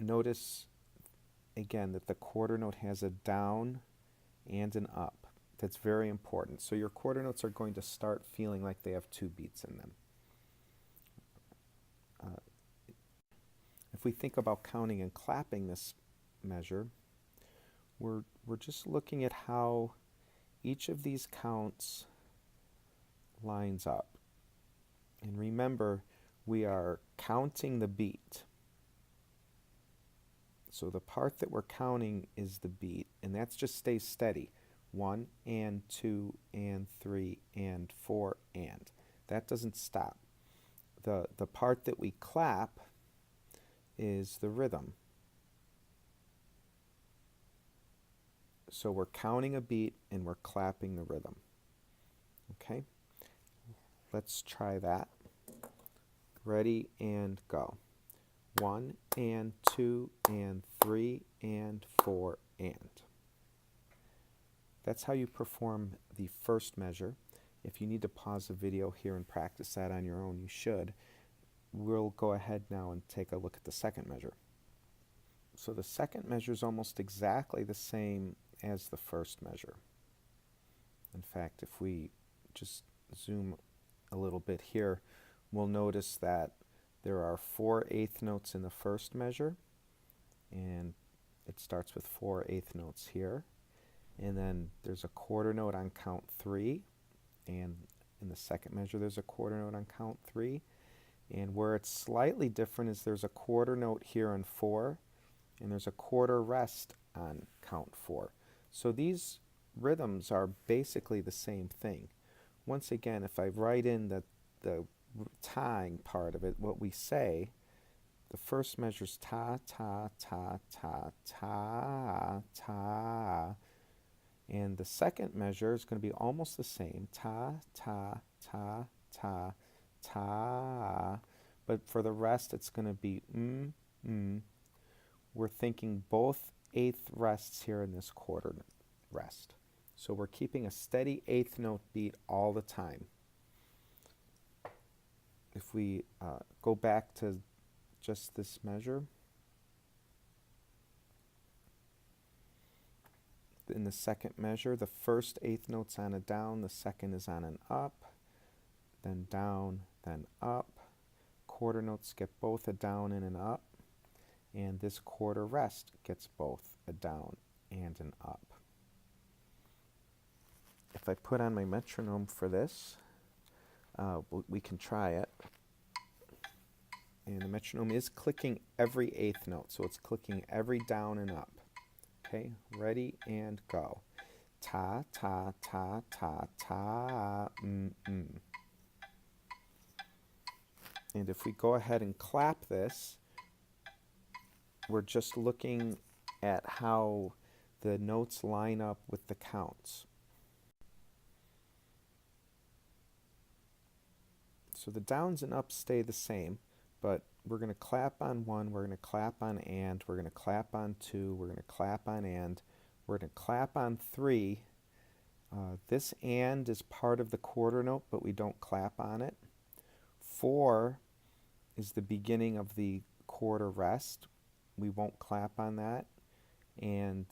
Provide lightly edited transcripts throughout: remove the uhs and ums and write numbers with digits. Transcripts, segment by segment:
notice again that the quarter note has a down and an up. That's very important. So your quarter notes are going to start feeling like they have two beats in them. If we think about counting and clapping this measure, we're just looking at how each of these counts lines up. And remember, we are counting the beat. So the part that we're counting is the beat, and that just stays steady. 1 and 2 and 3 and 4 and. That doesn't stop. The part that we clap is the rhythm. So we're counting a beat and we're clapping the rhythm. Okay? Let's try that. Ready and go. 1 and 2 and 3 and 4 and. That's how you perform the first measure. If you need to pause the video here and practice that on your own, you should. We'll go ahead now and take a look at the second measure. So the second measure is almost exactly the same as the first measure. In fact, if we just zoom a little bit here, we'll notice that there are 4 eighth notes in the first measure, and it starts with 4 eighth notes here. And then there's a quarter note on count 3, and in the second measure there's a quarter note on count 3. And where it's slightly different is there's a quarter note here on 4, and there's a quarter rest on count 4. So these rhythms are basically the same thing. Once again, if I write in the tying part of it, what we say, the first measure is ta, ta, ta, ta, ta, ta. And the second measure is going to be almost the same, ta, ta, ta, ta, ta. But for the rest, it's going to be We're thinking both eighth rests here in this quarter rest. So we're keeping a steady eighth note beat all the time. If we go back to just this measure, in the second measure, the first eighth note's on a down, the second is on an up, then down, then up. Quarter notes get both a down and an up, and this quarter rest gets both a down and an up. If I put on my metronome for this, we can try it. And the metronome is clicking every eighth note, so it's clicking every down and up. Okay, ready and go. Ta, ta, ta, ta, ta, And if we go ahead and clap this, we're just looking at how the notes line up with the counts. So the downs and ups stay the same, but we're going to clap on 1, we're going to clap on and, we're going to clap on 2, we're going to clap on and, we're going to clap on 3. This and is part of the quarter note, but we don't clap on it. 4 is the beginning of the quarter rest. We won't clap on that. And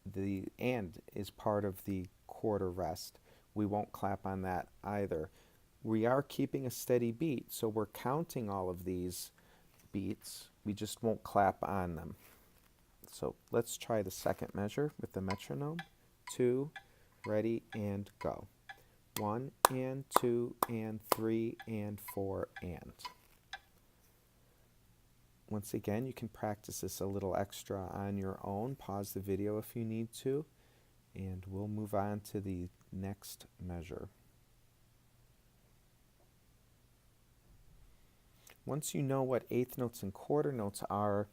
the and is part of the quarter rest. We won't clap on that either. We are keeping a steady beat, so we're counting all of these beats. We just won't clap on them. So let's try the second measure with the metronome. 2, ready, and go. 1 and 2 and 3 and 4 and. Once again, you can practice this a little extra on your own. Pause the video if you need to, and we'll move on to the next measure. Once you know what eighth notes and quarter notes are,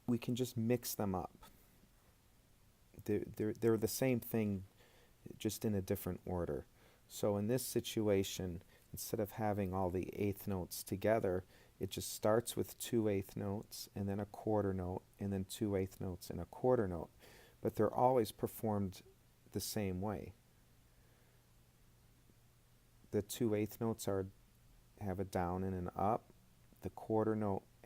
we can just mix them up. They're the same thing, just in a different order. So in this situation, instead of having all the eighth notes together, it just starts with 2 eighth notes and then a quarter note and then 2 eighth notes and a quarter note. But they're always performed the same way. The 2 eighth notes have a down and an up. The quarter note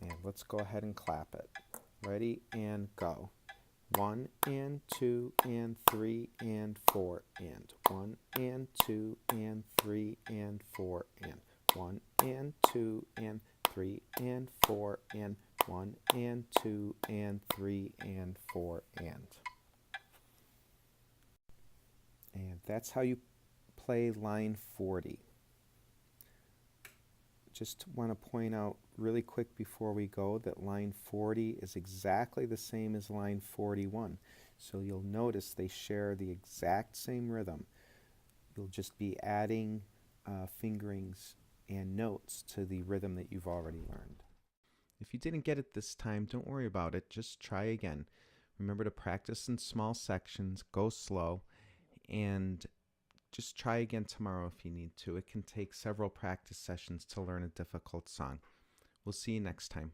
And let's go ahead and clap it. Ready and go. 1 and 2 and 3 and 4 and 1 and 2 and 3 and 4 and 1 and 2 and 3 and 4 and 1 and 2 and 3 and 4 and. And that's how you play line 40. Just want to point out really quick before we go that line 40 is exactly the same as line 41. So you'll notice they share the exact same rhythm. You'll just be adding fingerings and notes to the rhythm that you've already learned. If you didn't get it this time, don't worry about it. Just try again. Remember to practice in small sections, go slow, and just try again tomorrow if you need to. It can take several practice sessions to learn a difficult song. We'll see you next time.